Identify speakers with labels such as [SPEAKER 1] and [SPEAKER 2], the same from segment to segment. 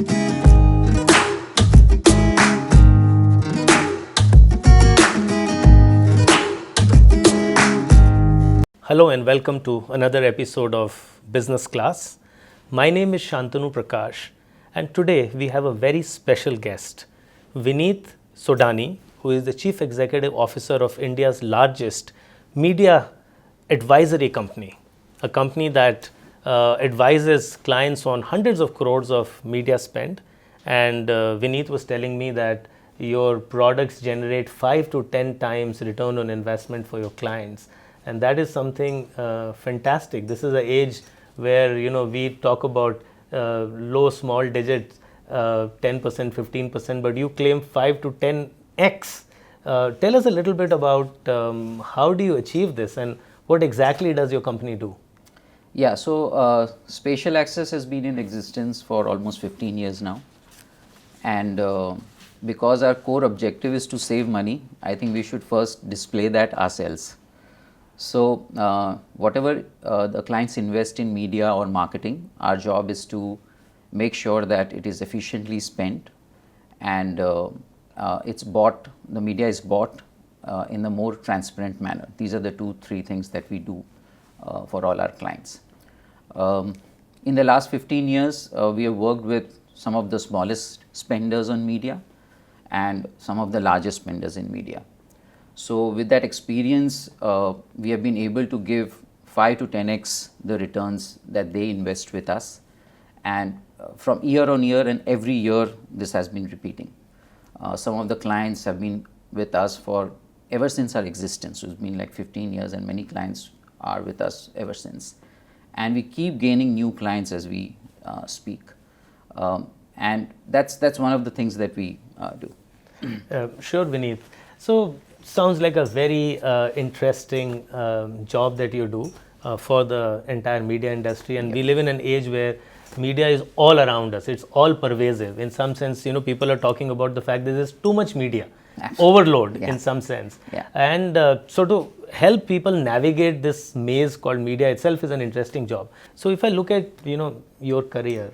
[SPEAKER 1] Hello and welcome to another episode of Business Class. My name is Shantanu Prakash, and today we have a very special guest, Vineet Sodhani, who is the Chief Executive Officer of India's largest media advisory company, a company that advises clients on hundreds of crores of media spend. And Vineet was telling me that your products generate 5 to 10 times return on investment for your clients. And that is something fantastic. This is an age where we talk about low small digits, 10%, 15%, but you claim 5 to 10x. Tell us a little bit about how do you achieve this and what exactly does your company do?
[SPEAKER 2] Yeah, so Spatial Access has been in existence for almost 15 years now. And because our core objective is to save money, I think we should first display that ourselves. So whatever the clients invest in media or marketing, our job is to make sure that it is efficiently spent and it's bought, the media is bought in a more transparent manner. These are the 2-3 things that we do for all our clients. In the last 15 years, we have worked with some of the smallest spenders on media and some of the largest spenders in media. So with that experience, we have been able to give 5 to 10x the returns that they invest with us. And from year on year and every year, this has been repeating. Some of the clients have been with us for ever since our existence. So it's been like 15 years and many clients are with us ever since. And we keep gaining new clients as we speak. And that's one of the things that we do.
[SPEAKER 1] Sure, Vineet. So sounds like a very interesting job that you do for the entire media industry, and we live in an age where media is all around us. It's all pervasive. In some sense, people are talking about the fact that there's too much media, overload in some sense. And so to help people navigate this maze called media itself is an interesting job. So if I look at your career,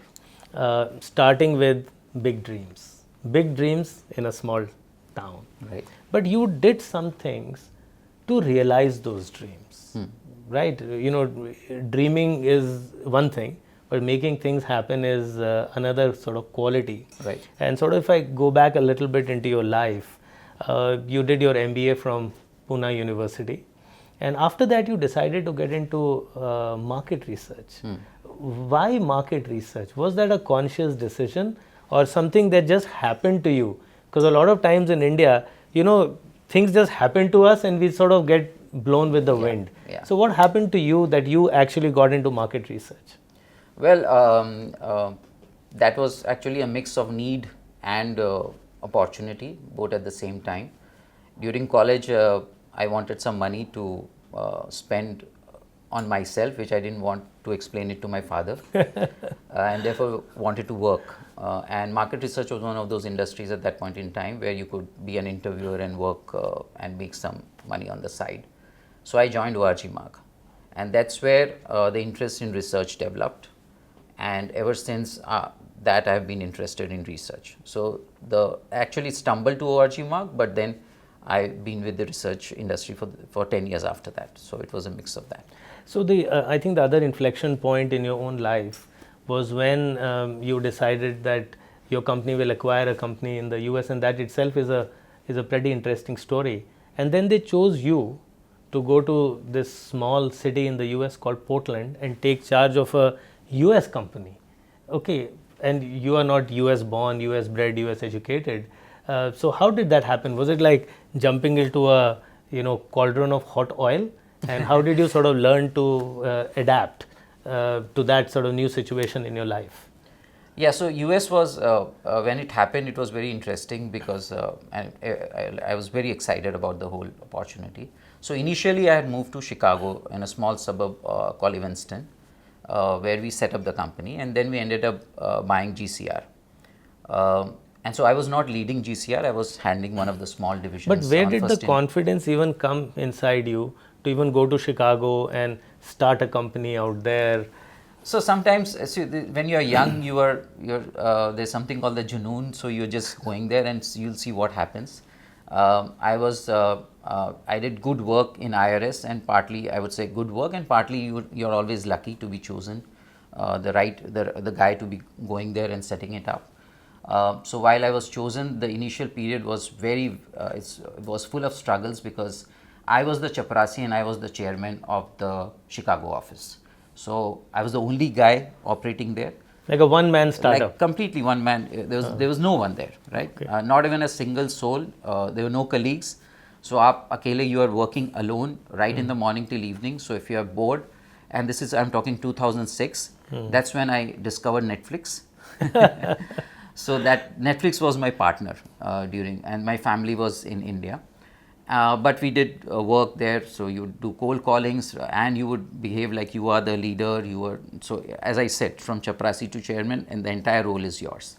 [SPEAKER 1] starting with big dreams in a small town.
[SPEAKER 2] Right.
[SPEAKER 1] But you did some things to realize those dreams, right? Dreaming is one thing, but making things happen is another sort of quality.
[SPEAKER 2] Right.
[SPEAKER 1] And sort of if I go back a little bit into your life, you did your MBA from Pune University. And after that, you decided to get into market research. Why market research? Was that a conscious decision or something that just happened to you? Because a lot of times in India, things just happen to us and we sort of get blown with the wind. So what happened to you that you actually got into market research?
[SPEAKER 2] Well, that was actually a mix of need and opportunity, both at the same time. During college, I wanted some money to spend on myself, which I didn't want to explain it to my father, and therefore wanted to work. And market research was one of those industries at that point in time where you could be an interviewer and work and make some money on the side. So I joined ORG Mark, and that's where the interest in research developed. And ever since that, I have been interested in research. So actually stumbled to ORG Mark, but then I've been with the research industry for 10 years after that. So it was a mix of that.
[SPEAKER 1] So I think the other inflection point in your own life was when you decided that your company will acquire a company in the US, and that itself is a pretty interesting story. And then they chose you to go to this small city in the US called Portland and take charge of a US company. Okay, and you are not US born, US bred, US educated. So how did that happen? Was it like jumping into a cauldron of hot oil? And how did you sort of learn to adapt to that sort of new situation in your life?
[SPEAKER 2] Yeah, so US was, when it happened, it was very interesting because I was very excited about the whole opportunity. So initially I had moved to Chicago in a small suburb called Evanston, where we set up the company, and then we ended up buying GCR. And so I was not leading GCR, I was handling one of the small divisions.
[SPEAKER 1] But where did the confidence even come inside you to even go to Chicago and start a company out there?
[SPEAKER 2] So sometimes, when you're young, there's something called the junoon. So you're just going there, and you'll see what happens. I did good work in IRS, and partly I would say good work, and partly you're always lucky to be chosen, the guy to be going there and setting it up. So while I was chosen, the initial period was it was full of struggles, because I was the chaprasi and I was the chairman of the Chicago office. So I was the only guy operating there.
[SPEAKER 1] Like a one-man startup.
[SPEAKER 2] Like completely one man. There was no one there, right?
[SPEAKER 1] Okay.
[SPEAKER 2] Not even a single soul. There were no colleagues. So akele, you are working alone right in the morning till evening. So if you are bored, and this is, I'm talking 2006, that's when I discovered Netflix. So that Netflix was my partner and my family was in India. But we did work there. So you would do cold callings, and you would behave like you are the leader. So as I said, from chaprasi to chairman, and the entire role is yours.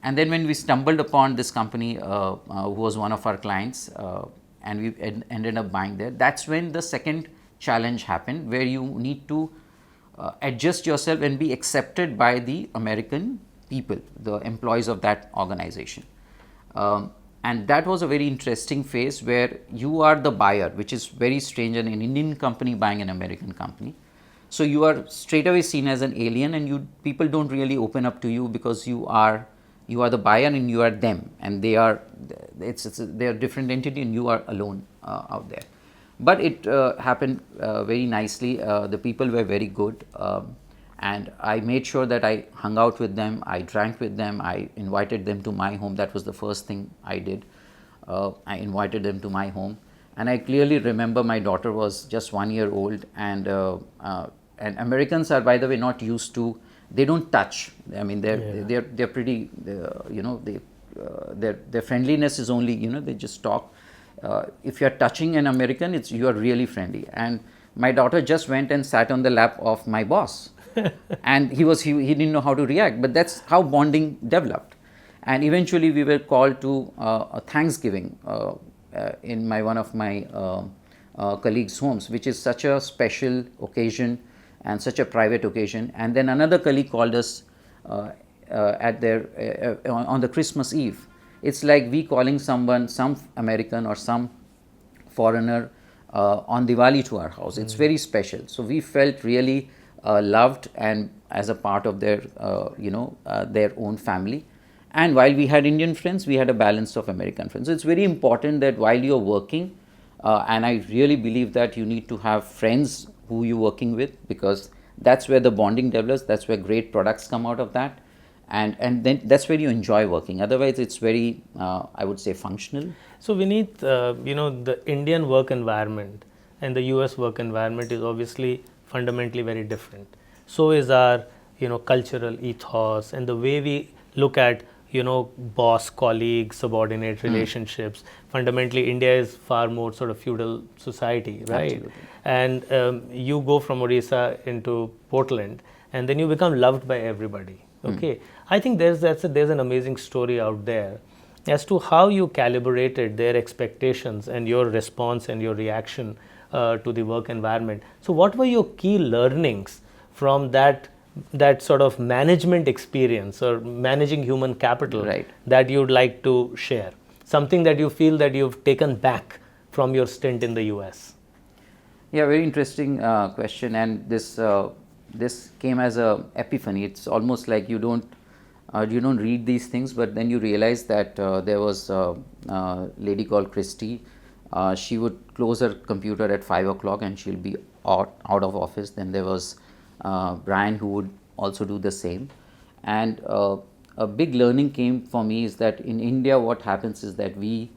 [SPEAKER 2] And then when we stumbled upon this company, who was one of our clients, and we ended up buying there, that's when the second challenge happened, where you need to adjust yourself and be accepted by the American people, the employees of that organization. And that was a very interesting phase, where you are the buyer, which is very strange, an Indian company buying an American company. So you are straight away seen as an alien, and people don't really open up to you, because you are the buyer and you are them, and they are a different entity, and you are alone out there. But it happened very nicely. The people were very good. And I made sure that I hung out with them, I drank with them, I invited them to my home. That was the first thing I did. I invited them to my home. And I clearly remember my daughter was just 1 year old, and Americans are, by the way, not used to, they don't touch. I mean, they're pretty, their friendliness is only, they just talk. If you're touching an American, you are really friendly. And my daughter just went and sat on the lap of my boss. And he didn't know how to react, but that's how bonding developed. And eventually we were called to a Thanksgiving in one of my colleagues' homes, which is such a special occasion and such a private occasion. And then another colleague called us on the Christmas Eve. It's like we calling some American or some foreigner on Diwali to our house. It's very special. So we felt really loved, and as a part of their own family. And while we had Indian friends, we had a balance of American friends. So it's very important that while you're working, and I really believe that you need to have friends who you're working with, because that's where the bonding develops, that's where great products come out of that. And then that's where you enjoy working. Otherwise, it's very, I would say, functional.
[SPEAKER 1] So Vineet, the Indian work environment and the US work environment is obviously fundamentally very different. So is our cultural ethos, and the way we look at boss colleague subordinate relationships. Fundamentally, India is far more sort of feudal society, right?
[SPEAKER 2] Absolutely.
[SPEAKER 1] And you go from Odisha into Portland, and then you become loved by everybody. Okay, I think there's an amazing story out there as to how you calibrated their expectations and your response and your reaction to the work environment. So what were your key learnings from that sort of management experience or managing human capital,
[SPEAKER 2] right,
[SPEAKER 1] that you'd like to share? Something that you feel that you've taken back from your stint in the US?
[SPEAKER 2] Yeah, very interesting question. And this came as a epiphany. It's almost like you don't read these things, but then you realize that there was a lady called Christy. She would close her computer at 5 o'clock and she'll be out of office. Then there was Brian, who would also do the same. And a big learning came for me is that in India, what happens is that we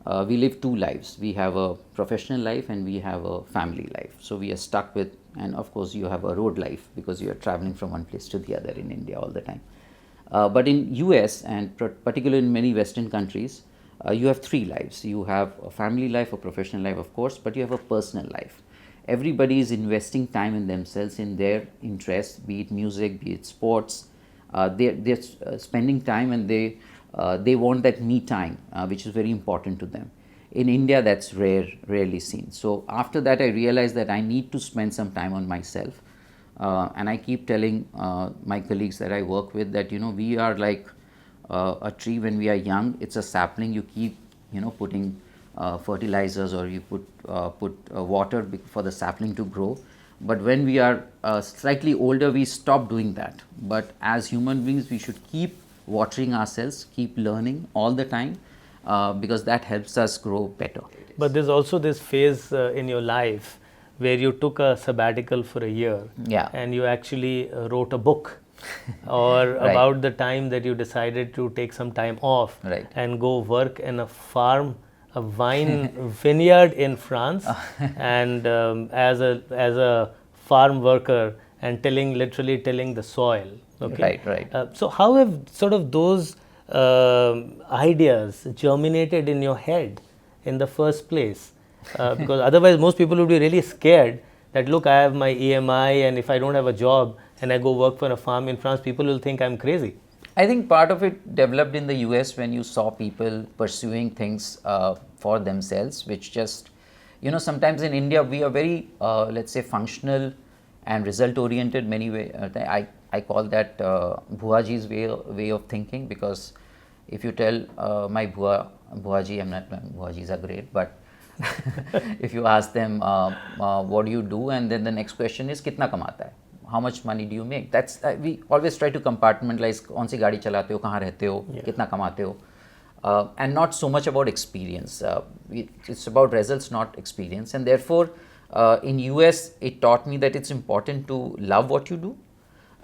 [SPEAKER 2] live two lives. We have a professional life and we have a family life. So we are stuck with, and of course you have a road life because you are traveling from one place to the other in India all the time. But in US and particularly in many Western countries, you have three lives. You have a family life, a professional life, of course, but you have a personal life. Everybody is investing time in themselves, in their interests, be it music, be it sports. They're spending time, and they want that me time, which is very important to them. In India, that's rarely seen. So after that, I realized that I need to spend some time on myself. and I keep telling my colleagues that I work with that, we are like a tree when we are young. It's a sapling. You keep, putting fertilizers, or you put water for the sapling to grow. But when we are slightly older, we stop doing that. But as human beings, we should keep watering ourselves, keep learning all the time, because that helps us grow better.
[SPEAKER 1] But there's also this phase in your life where you took a sabbatical for a year,
[SPEAKER 2] Yeah.
[SPEAKER 1] and you actually wrote a book or
[SPEAKER 2] Right.
[SPEAKER 1] about the time that you decided to take some time off
[SPEAKER 2] Right.
[SPEAKER 1] and go work in a farm, a wine vineyard in France, and as a farm worker, and literally tilling the soil. Okay.
[SPEAKER 2] Right.
[SPEAKER 1] So how have sort of those ideas germinated in your head in the first place? Because otherwise most people would be really scared that, look, I have my EMI, and if I don't have a job and I go work for a farm in France, people will think I'm crazy.
[SPEAKER 2] I think part of it developed in the US when you saw people pursuing things for themselves, which just, sometimes in India we are very, let's say, functional and result oriented. Many way, I call that Bhuaji's way of thinking, because if you tell my Bhuaji, Bhuajis are great, but if you ask them what do you do, and then the next question is kitna kamata hai, how much money do you make? That's we always try to compartmentalize. कौन सी गाड़ी चलाते हो, कहाँ रहते हो, कितना कमाते हो, and not so much about experience. It's about results, not experience. And therefore, in US, it taught me that it's important to love what you do.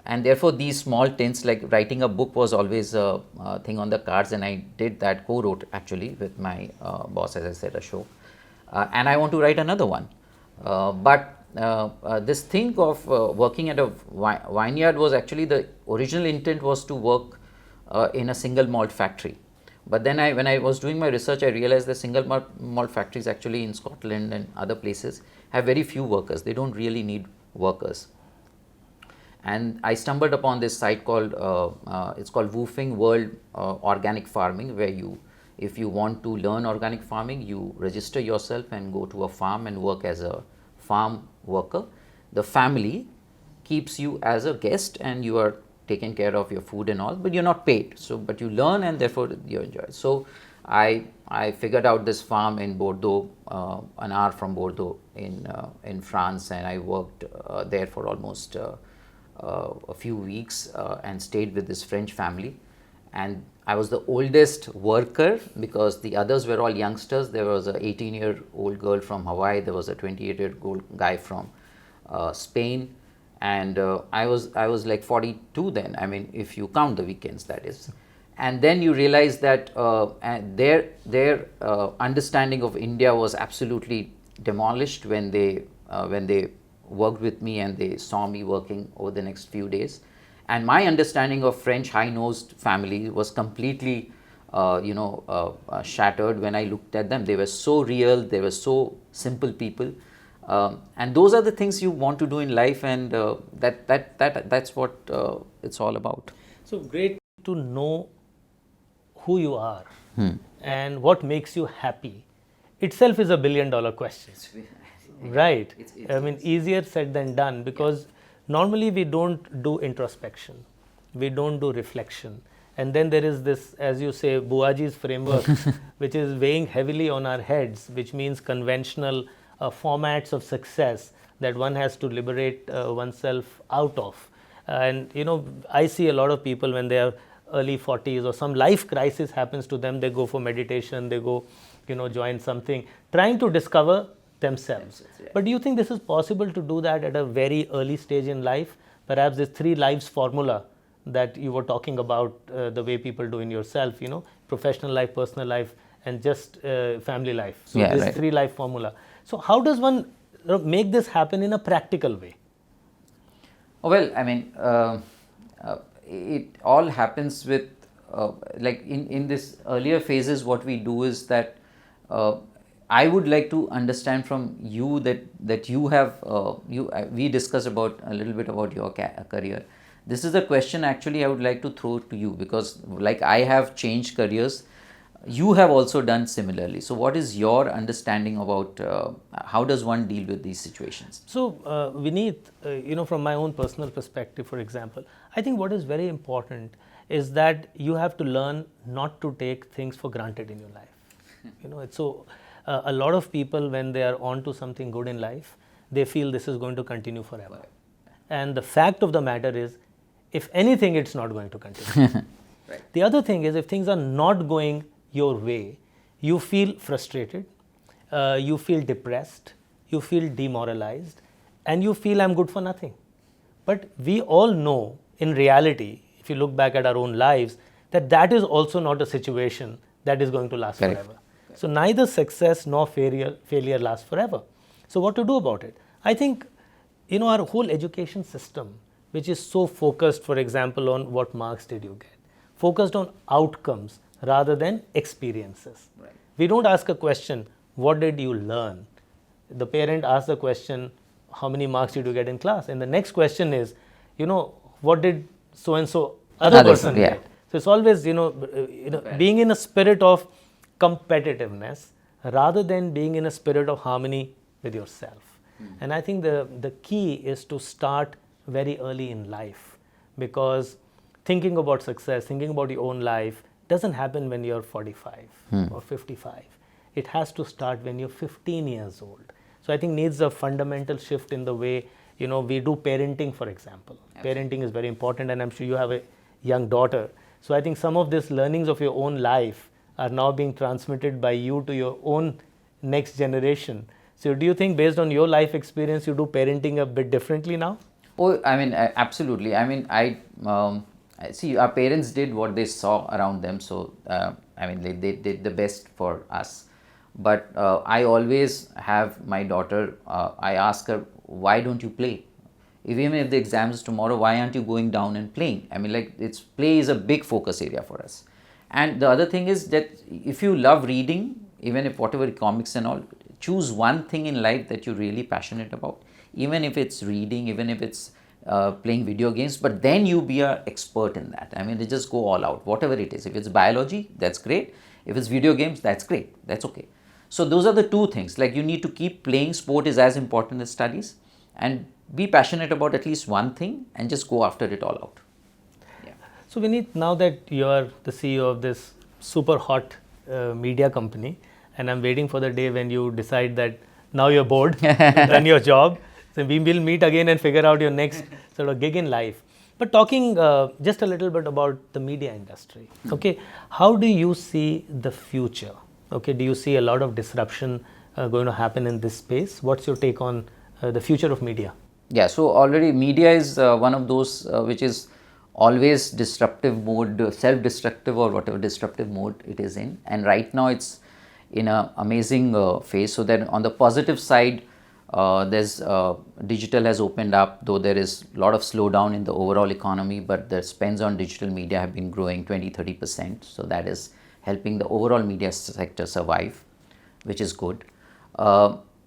[SPEAKER 2] And therefore, these small tints, like writing a book, was always a thing on the cards, and I did that, co-wrote actually with my boss, as I said, a show. And I want to write another one. But this thing of working at a vineyard was actually, the original intent was to work in a single malt factory. But then when I was doing my research, I realized that single malt factories actually in Scotland and other places have very few workers. They don't really need workers. And I stumbled upon this site called, it's called Woofing World Organic Farming, where if you want to learn organic farming, you register yourself and go to a farm and work as a farm worker. The family keeps you as a guest, and you are taken care of your food and all, but you're not paid. So, but you learn, and therefore you enjoy. So, I figured out this farm in Bordeaux, an hour from Bordeaux in France, and I worked there for almost a few weeks and stayed with this French family. And I was the oldest worker because the others were all youngsters. There was a 18-year-old girl from Hawaii. There was a 28-year-old guy from Spain, and I was like 42 then. I mean, if you count the weekends, that is. And then you realize that their understanding of India was absolutely demolished when they worked with me and they saw me working over the next few days. And my understanding of French high-nosed family was completely, shattered when I looked at them. They were so real. They were so simple people. And those are the things you want to do in life, and that's what it's all about.
[SPEAKER 1] So great to know who you are and what makes you happy. Itself is a $1 billion question, right? I mean, easier said than done, because normally we don't do introspection, we don't do reflection, and then there is this, as you say, Buaji's framework, which is weighing heavily on our heads, which means conventional formats of success that one has to liberate oneself out of. And I see a lot of people when they are early 40s or some life crisis happens to them, they go for meditation, they go join something, trying to discover themselves. But do you think this is possible to do that at a very early stage in life? Perhaps this 3 lives formula that you were talking about, the way people do in yourself, professional life, personal life, and just family life. So this
[SPEAKER 2] right.
[SPEAKER 1] 3 life formula. So how does one make this happen in a practical way?
[SPEAKER 2] Well, I mean, it all happens with, like in this earlier phases, what we do is that I would like to understand from you that you have, we discussed about a little bit about your career. This is a question actually I would like to throw to you, because like I have changed careers. You have also done similarly. So what is your understanding about how does one deal with these situations?
[SPEAKER 1] So, Vineet, from my own personal perspective, for example, I think what is very important is that you have to learn not to take things for granted in your life. A lot of people, when they are on to something good in life, they feel this is going to continue forever. And the fact of the matter is, if anything, it's not going to continue.
[SPEAKER 2] Right.
[SPEAKER 1] The other thing is, if things are not going your way, you feel frustrated, you feel depressed, you feel demoralized, and you feel I'm good for nothing. But we all know in reality, if you look back at our own lives, that is also not a situation that is going to last
[SPEAKER 2] Correct.
[SPEAKER 1] forever. So neither success nor failure lasts forever. So what to do about it? I think, our whole education system, which is so focused, for example, on what marks did you get, focused on outcomes rather than experiences.
[SPEAKER 2] Right.
[SPEAKER 1] We don't ask a question, what did you learn? The parent asks the question, how many marks did you get in class? And the next question is, what did so-and-so other person get? So it's always, being in a spirit of competitiveness rather than being in a spirit of harmony with yourself. And I think the key is to start very early in life, because thinking about success, thinking about your own life doesn't happen when you're 45 or 55. It has to start when you're 15 years old. So I think needs a fundamental shift in the way, we do parenting, for example. Absolutely. Parenting is very important, and I'm sure you have a young daughter. So I think some of these learnings of your own life are now being transmitted by you to your own next generation. So do you think, based on your life experience, you do parenting a bit differently now?
[SPEAKER 2] Oh, I mean, absolutely. I mean, I see, our parents did what they saw around them. So, they did the best for us. But I always have my daughter, I ask her, why don't you play? Even if the exam is tomorrow, why aren't you going down and playing? I mean, play is a big focus area for us. And the other thing is that if you love reading, even if whatever comics and all, choose one thing in life that you're really passionate about. Even if it's reading, even if it's playing video games, but then you be an expert in that. I mean, they just go all out, whatever it is. If it's biology, that's great. If it's video games, that's great. That's okay. So those are the two things. Like, you need to keep playing. Sport is as important as studies, and be passionate about at least one thing and just go after it all out. Yeah.
[SPEAKER 1] So Vineet, now that you are the CEO of this super hot media company, and I'm waiting for the day when you decide that now you're bored, you've done your job, so we will meet again and figure out your next sort of gig in life. But talking just a little bit about the media industry, okay, how do you see the future? Okay, do you see a lot of disruption going to happen in this space? What's your take on the future of media?
[SPEAKER 2] Yeah, so already media is one of those which is always disruptive mode, self-destructive or whatever disruptive mode it is in. And right now it's in an amazing phase. So that on the positive side, there's digital has opened up, though there is a lot of slowdown in the overall economy, but the spends on digital media have been growing 20-30%. So that is helping the overall media sector survive, which is good.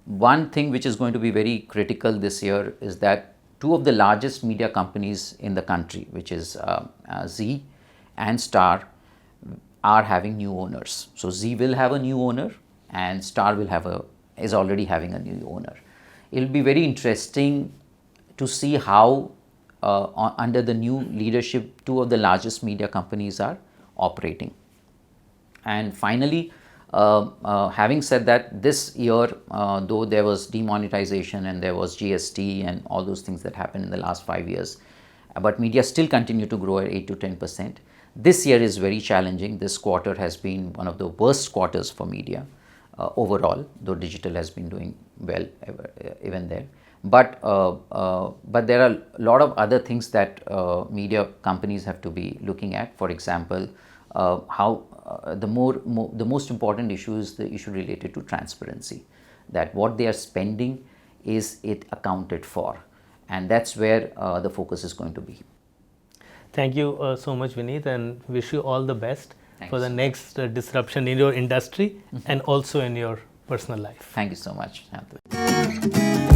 [SPEAKER 2] One thing which is going to be very critical this year is that two of the largest media companies in the country, which is Zee and Star, are having new owners. So Zee will have a new owner, and Star is already having a new owner. It will be very interesting to see how under the new leadership, two of the largest media companies are operating. And finally, having said that, this year, though there was demonetization and there was GST and all those things that happened in the last 5 years, but media still continue to grow at 8 to 10%. This year is very challenging. This quarter has been one of the worst quarters for media overall, though digital has been doing well even there. But there are a lot of other things that media companies have to be looking at. For example, how the most important issue is the issue related to transparency, that what they are spending, is it accounted for, and that's where the focus is going to be.
[SPEAKER 1] Thank you so much, Vineet, and wish you all the best.
[SPEAKER 2] Thanks.
[SPEAKER 1] For the next disruption in your industry and also in your personal life.
[SPEAKER 2] Thank you so much, Shantanu.